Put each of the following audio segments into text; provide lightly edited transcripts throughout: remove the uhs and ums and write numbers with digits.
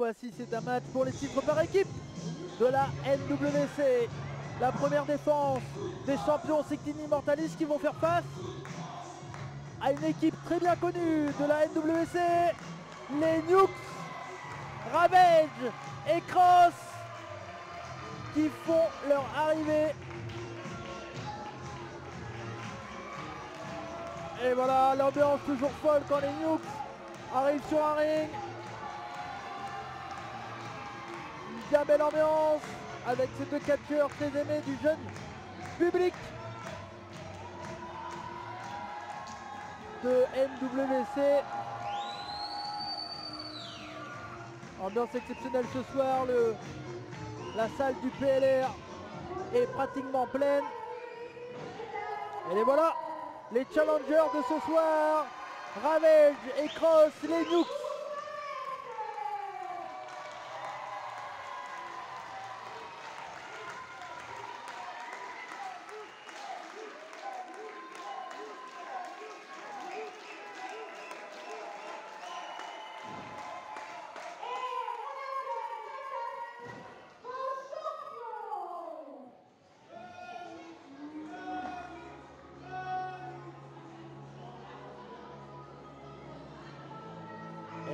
fois-ci, c'est un match pour les titres par équipe de la NWC. La première défense des champions Sectin Immortalis qui vont faire face à une équipe très bien connue de la NWC, les Nukes, Ravage et Cross, qui font leur arrivée. Et voilà, l'ambiance toujours folle quand les Nukes arrivent sur un ring. Une bien belle ambiance avec ces deux catcheurs très aimés du jeune public de NWC. Ambiance exceptionnelle ce soir, la salle du PLR est pratiquement pleine. Et les voilà, les challengers de ce soir, Ravage et Cross, les Nukes.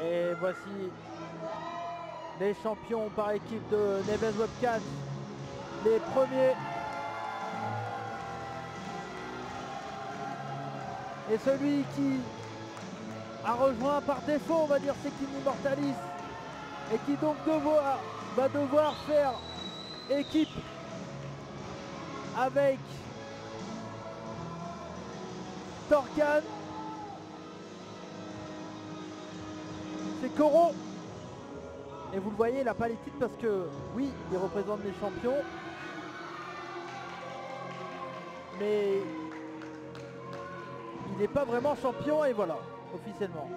Et voici les champions par équipe de Neves Webcats, les premiers. Et celui qui a rejoint par défaut, on va dire, Sectin Immortalis, et qui donc va devoir faire équipe avec Torkan. C'est Koro. Et vous le voyez, il n'a pas les titres parce que, oui, il représente les champions. Mais il n'est pas vraiment champion, et voilà, officiellement.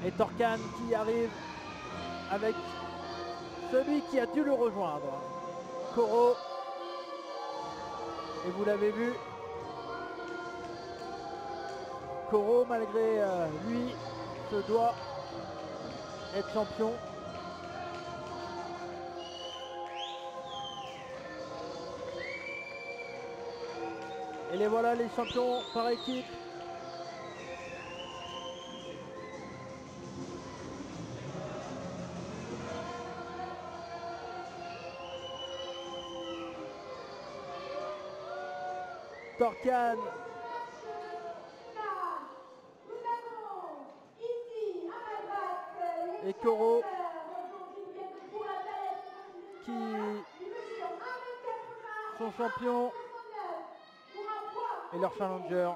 Et Torkan qui arrive avec celui qui a dû le rejoindre, Koro. Et vous l'avez vu, Koro, malgré lui, se doit être champion. Et les voilà, les champions par équipe. Torkan. Et Koro qui sont champions et leur challenger.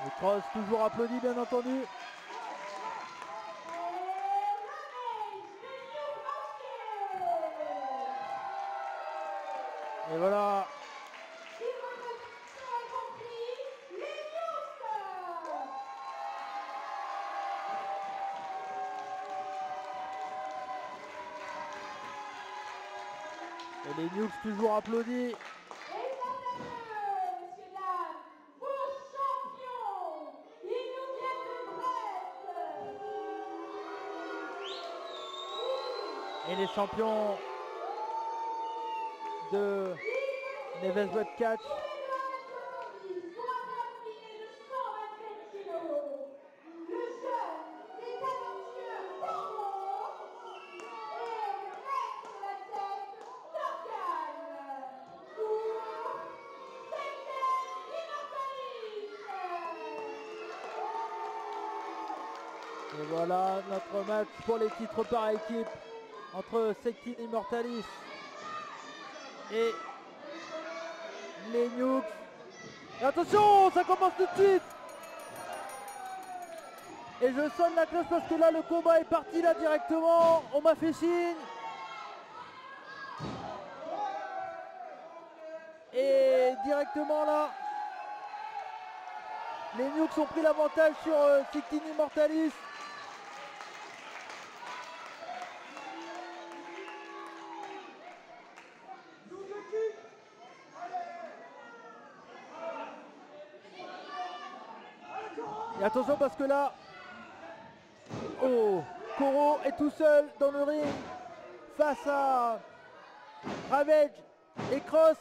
Et Cross toujours applaudi, bien entendu. Et voilà. Et les Nukes toujours applaudis. Et les champions de Neves Webcats. Et voilà notre match pour les titres par équipe entre Sectin Immortalis et les Nukes. Et attention, ça commence tout de suite. Et je sonne la cloche parce que là le combat est parti là directement. On m'a fait signe. Et directement là, les Nukes ont pris l'avantage sur Sectin Immortalis. Et attention parce que là, oh, Koro est tout seul dans le ring face à Ravage et Cross.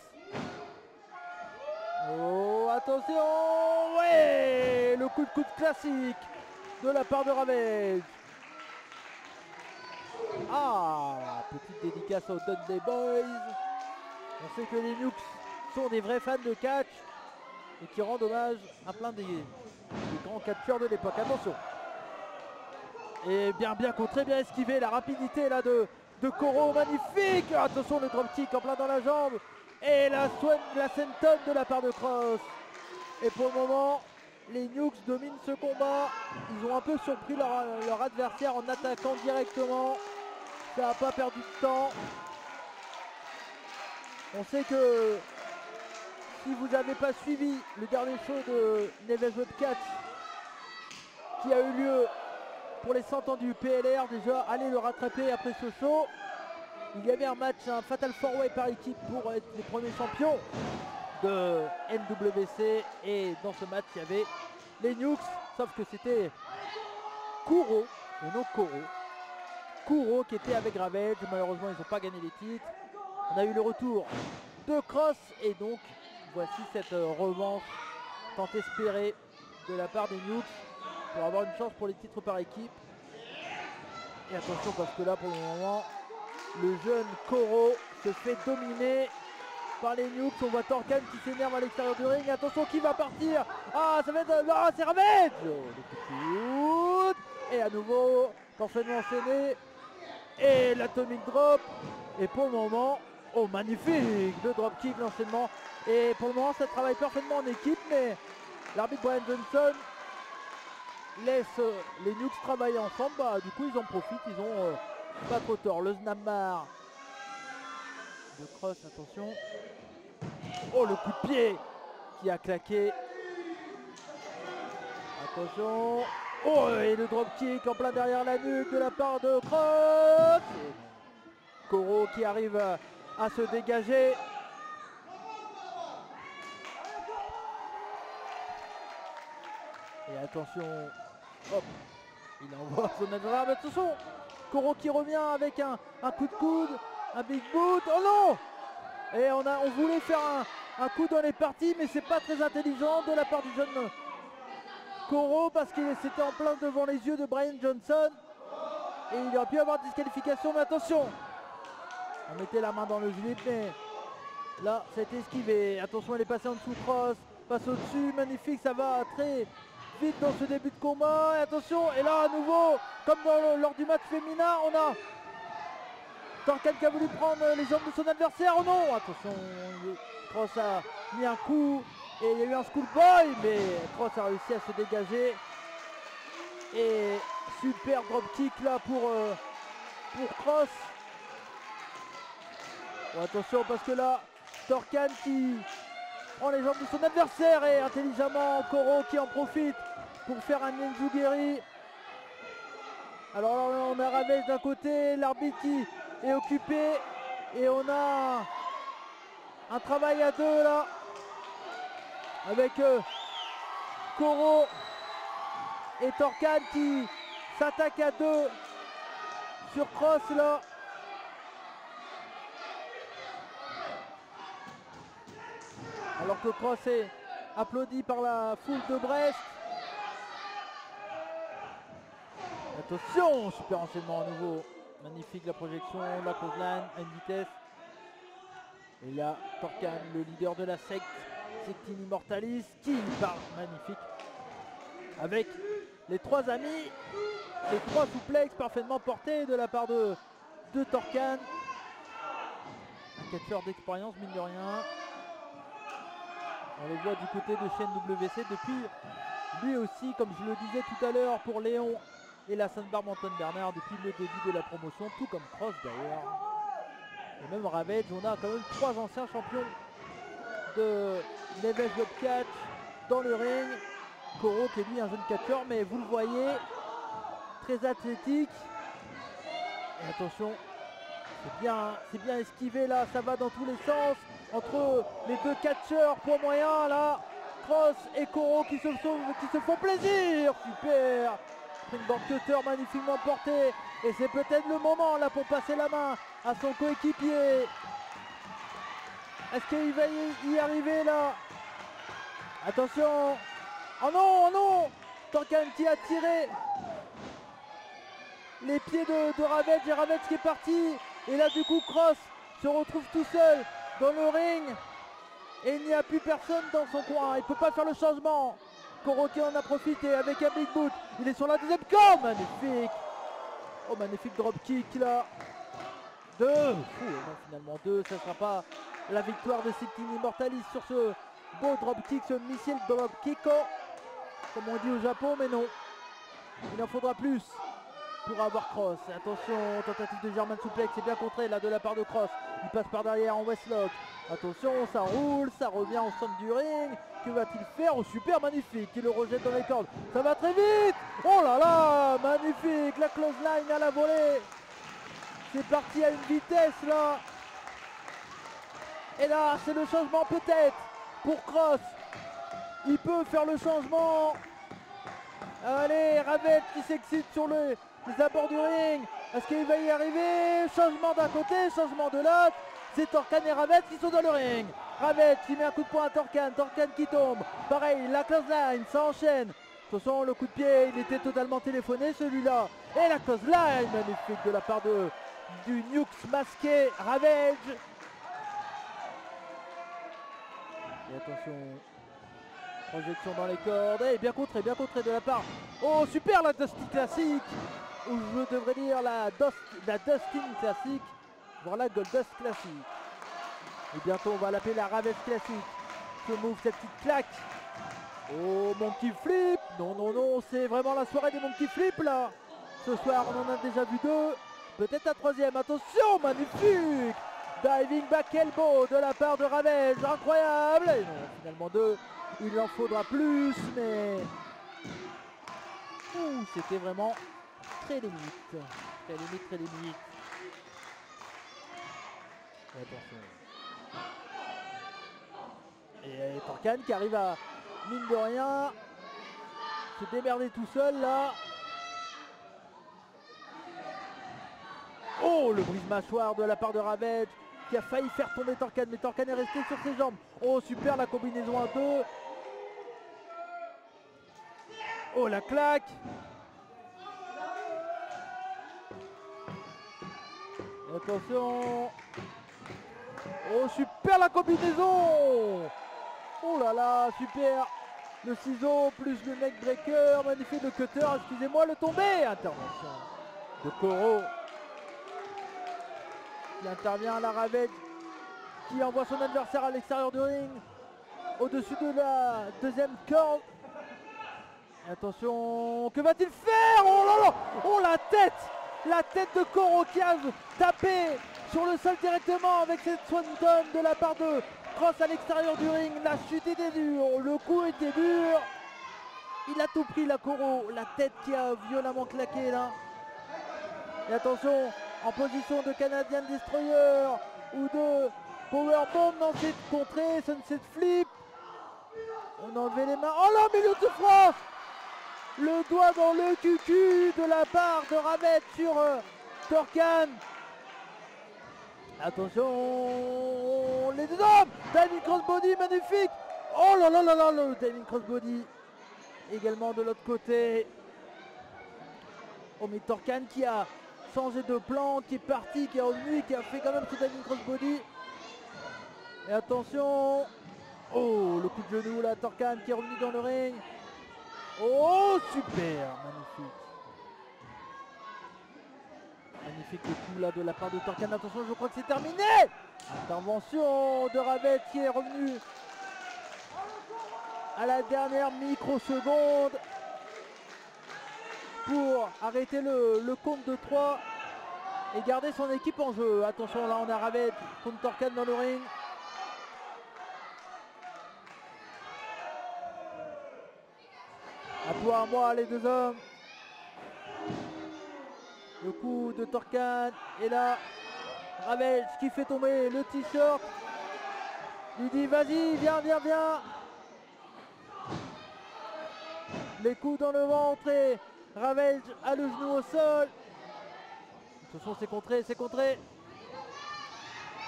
Oh, attention, ouais, le coup de coude classique de la part de Ravage. Ah, petite dédicace aux Dudley Boys. On sait que les Nukes sont des vrais fans de catch et qui rendent hommage à plein des grands catcheurs de l'époque. Attention. Et bien contré, bien esquivé. La rapidité là de Koro, magnifique. Attention, le dropkick en plein dans la jambe. Et la senton de la part de Cross. Et pour le moment, les Nukes dominent ce combat. Ils ont un peu surpris leur adversaire en attaquant directement. Ça n'a pas perdu de temps. On sait que si vous n'avez pas suivi le dernier show de Neves Webcat qui a eu lieu pour les 100 ans du PLR, déjà allez le rattraper après ce show. Il y avait un match, un Fatal 4-Way par équipe pour être les premiers champions de NWC, et dans ce match il y avait les Nukes, sauf que c'était Kuro, et non Kuro qui était avec Ravage. Malheureusement ils n'ont pas gagné les titres. On a eu le retour de Cross et donc voici cette revanche tant espérée de la part des Nukes pour avoir une chance pour les titres par équipe. Et attention parce que là pour le moment le jeune Koro se fait dominer par les Nukes. On voit Torkan qui s'énerve à l'extérieur du ring. Attention, qui va partir? Ah, ça va être... Ah, c'est Ravage! Le coup de coude. Et à nouveau, parfaitement enchaîné. Et l'atomic drop. Et pour le moment, oh magnifique, le dropkick, l'enchaînement. Et pour le moment, ça travaille parfaitement en équipe, mais l'arbitre Brian Johnson laisse les Nukes travailler ensemble. Bah, du coup, ils en profitent, ils ont pas trop tort. Le snapmare de Cross, attention. Oh, le coup de pied qui a claqué. Attention. Oh, et le dropkick en plein derrière la nuque de la part de Cross. Koro qui arrive à se dégager. Et attention, hop, il envoie son adversaire. Mais attention, Koro qui revient avec un coup de coude, un big boot. Oh non! Et on voulait faire un coup dans les parties, mais c'est pas très intelligent de la part du jeune Koro parce qu'il s'était en plein devant les yeux de Brian Johnson. Et il aurait pu avoir disqualification, mais attention! On mettait la main dans le slip, mais là, c'était esquivé. Attention, elle est passée en dessous, Cross, passe au-dessus, magnifique, ça va très vite dans ce début de combat. Et attention, et là, à nouveau, comme lors du match féminin, on a Torkan qui a voulu prendre les jambes de son adversaire. Oh non, attention, Cross a mis un coup et il y a eu un schoolboy, mais Cross a réussi à se dégager. Et super dropkick là pour Cross. Oh, attention parce que là, Torkan qui prend les jambes de son adversaire et intelligemment Koro qui en profite pour faire un Nenzugeri. Alors là, on a Ravage d'un côté, l'arbitre qui est occupé et on a un travail à deux là avec Koro et Torkan qui s'attaquent à deux sur Cross là. Alors que Cross est applaudi par la foule de Brest. Attention, super enchaînement à nouveau. Magnifique la projection, la clothesline à une vitesse. Et il y a Torkan, le leader de la secte, Sectin Immortalis, qui part magnifique. Avec les trois amis, les trois souplexes parfaitement portés de la part de Torkan. Un catcheur d'expérience, mine de rien. On le voit du côté de chaîne WC depuis lui aussi, comme je le disais tout à l'heure pour Léon et la Sainte-Barbe Antoine Bernard depuis le début de la promotion, tout comme Cross d'ailleurs. Et même Ravage, on a quand même trois anciens champions de Neves Catch dans le ring. Koro qui est lui un jeune catcheur, mais vous le voyez, très athlétique. Et attention, c'est bien esquivé là, ça va dans tous les sens. Entre les deux catcheurs, poids moyen là, Cross et Koro qui se font plaisir. Super. Springboard cutter magnifiquement porté. Et c'est peut-être le moment là pour passer la main à son coéquipier. Est-ce qu'il va y arriver là? Attention. Oh non, oh non. Torkan qui a tiré les pieds de Ravage et Ravage qui est parti. Et là du coup Cross se retrouve tout seul dans le ring. Et il n'y a plus personne dans son coin. Il ne peut pas faire le changement. Koro qui en a profité avec un big boot. Il est sur la deuxième corde. Magnifique. Oh, magnifique dropkick là. 2. Non, finalement 2. Ça ne sera pas la victoire de Sictini Immortalis sur ce beau dropkick, ce missile dropkick. Comme on dit au Japon, mais non. Il en faudra plus pour avoir Cross. Attention, tentative de German Suplex. C'est bien contré là de la part de Cross. Il passe par derrière en Westlock. Attention, ça roule, ça revient au centre du ring. Que va-t-il faire? Oh, super, magnifique. Il le rejette dans les cordes. Ça va très vite. Oh là là, magnifique. La close line à la volée. C'est parti à une vitesse là. Et là, c'est le changement peut-être pour Cross. Il peut faire le changement. Allez, Ravage qui s'excite sur les abords du ring. Est-ce qu'il va y arriver? Changement d'un côté, changement de l'autre. C'est Torkan et Ravage qui sont dans le ring. Ravage qui met un coup de poing à Torkan. Torkan qui tombe. Pareil, la close line, ça enchaîne. De toute façon, le coup de pied, il était totalement téléphoné celui-là. Et la close line, magnifique de la part du Nukes masqué. Ravage. Et attention. Projection dans les cordes. Et bien contré de la part. Oh, super la Dusty classique. Ou je devrais dire la Dustin classique. Voilà, Goldust classique. Et bientôt on va l'appeler la Ravage classique. Ce move, cette petite claque. Oh, Monkey Flip. Non, non, non, c'est vraiment la soirée des Monkey Flip là. Ce soir, on en a déjà vu 2. Peut-être un 3e. Attention, magnifique. Diving back elbow de la part de Ravage. Incroyable. Et non, finalement 2. Il en faudra plus, mais... c'était vraiment très limite. Très limite, très limite. Et attention. Et Torkan qui arrive à, mine de rien, se démerder tout seul là. Oh, le brise-mâchoire de la part de Ravage qui a failli faire tomber Torkan, mais Torkan est resté sur ses jambes. Oh, super la combinaison à 2. Oh, la claque. Et attention. Oh, super la combinaison. Oh là là, super. Le ciseau plus le neck breaker. Magnifique le cutter, excusez-moi, le tombé. Intervention de Koro. Qui intervient à la Ravage. Qui envoie son adversaire à l'extérieur du ring. Au-dessus de la deuxième corde. Et attention, que va-t-il faire? Oh là là. Oh, la tête. La tête de Koro qui a tapé sur le sol directement avec cette swanton de la part de Cross à l'extérieur du ring. La chute était dure, le coup était dur. Il a tout pris la Koro, la tête qui a violemment claqué là. Et attention, en position de Canadian Destroyer ou de Powerbomb dans cette contrée, Sunset Flip. On a enlevé les mains. Oh là, milieu de France. Le doigt dans le cucu de la part de Ravage sur Torkan. Attention, les deux hommes. Diving crossbody, magnifique. Oh là là là là, le diving crossbody. Également de l'autre côté. Oh, mais Torkan qui a changé de plan, qui est parti, qui est revenu, qui a fait quand même ce diving crossbody. Et attention. Oh, le coup de genou là, Torkan qui est revenu dans le ring. Oh, super, magnifique. Magnifique le coup là de la part de Torkan. Attention, je crois que c'est terminé. Intervention de Ravage qui est revenu à la dernière microseconde pour arrêter le compte de 3 et garder son équipe en jeu. Attention, là on a Ravage contre Torkan dans le ring. À toi, à moi, les deux hommes. Le coup de Torkan. Et là, Ravage qui fait tomber le t-shirt. Il dit, vas-y, viens, viens, viens. Les coups dans le ventre et Ravage a le genou au sol. Attention, c'est contré, c'est contré.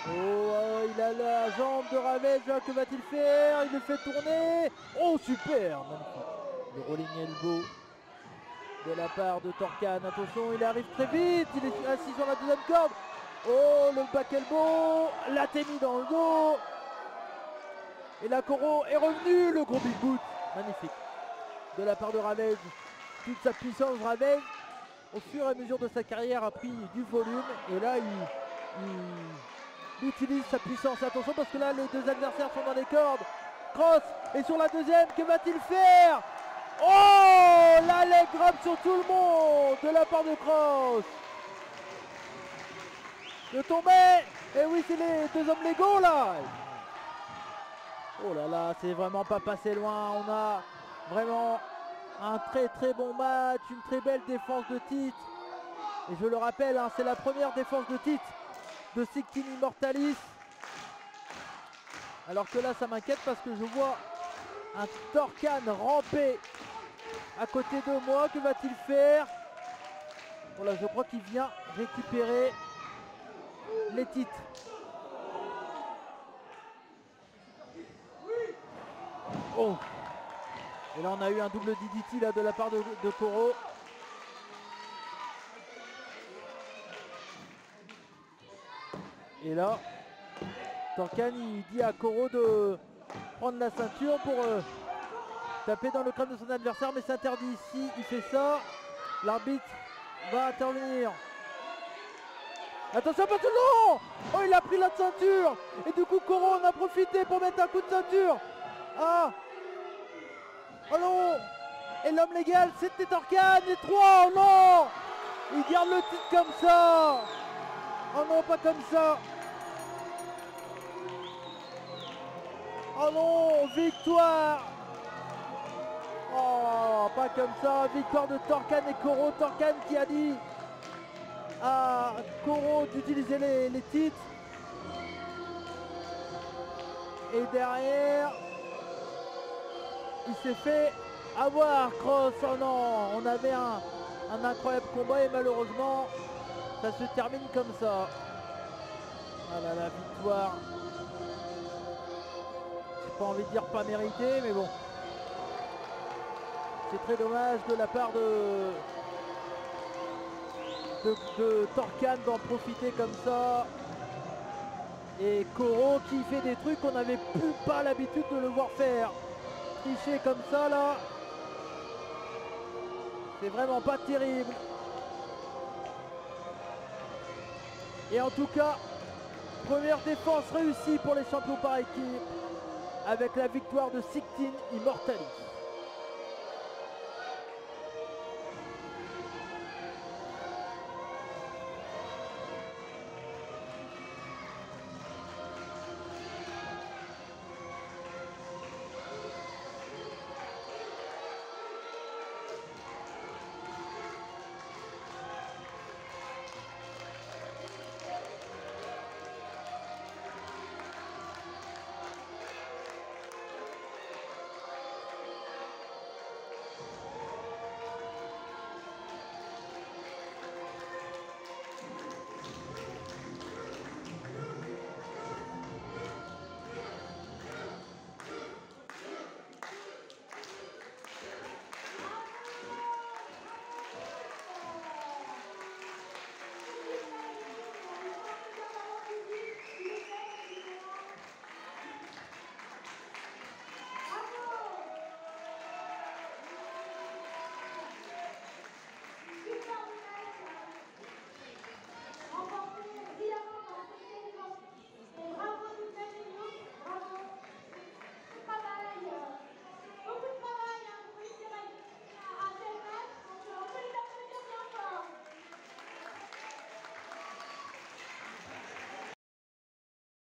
Oh, il a la jambe de Ravage, que va-t-il faire? Il le fait tourner. Oh, super, magnifique. Le rolling elbow de la part de Torkan. Attention, il arrive très vite, il est assis sur la deuxième corde. Oh, le back elbow, la Témi dans le dos. Et la Koro est revenue, le gros big boot. Magnifique. De la part de Ravage. Toute sa puissance, Ravage, au fur et à mesure de sa carrière, a pris du volume. Et là, il utilise sa puissance. Attention, parce que là, les deux adversaires sont dans les cordes. Cross est sur la deuxième. Que va-t-il faire? Oh, la leg grab sur tout le monde de la part de Cross. De tomber. Et oui, c'est les deux hommes légaux, là. Oh là là, c'est vraiment pas passé loin. On a vraiment un très très bon match, une très belle défense de titre. Et je le rappelle, hein, c'est la première défense de titre de Sictin Immortalis. Alors que là, ça m'inquiète parce que je vois un Torkan ramper à côté de moi. Que va-t-il faire? Voilà, je crois qu'il vient récupérer les titres. Oh! Et là on a eu un double DDT là de la part de Koro. Et là, Torkan il dit à Koro de prendre la ceinture pour taper dans le crâne de son adversaire, mais c'est interdit ici, il fait ça. L'arbitre va intervenir. Attention, pas tout le long! Oh, il a pris la ceinture! Et du coup Koro en a profité pour mettre un coup de ceinture. Ah! Oh non! Et l'homme légal, c'était Torkan! Et 3! Oh non! Il garde le titre comme ça! Oh non, pas comme ça! Oh non! Victoire! Oh, pas comme ça! Victoire de Torkan et Koro. Torkan qui a dit à Koro d'utiliser les titres. Et derrière, il s'est fait avoir, Cross. Oh non, on avait un incroyable combat et malheureusement ça se termine comme ça. Ah là là, victoire. J'ai pas envie de dire pas méritée, mais bon. C'est très dommage de la part de Torkan d'en profiter comme ça. Et Koro qui fait des trucs qu'on n'avait plus pas l'habitude de le voir faire. Tricher comme ça là, c'est vraiment pas terrible. Et en tout cas, première défense réussie pour les champions par équipe avec la victoire de Sictin Immortalis.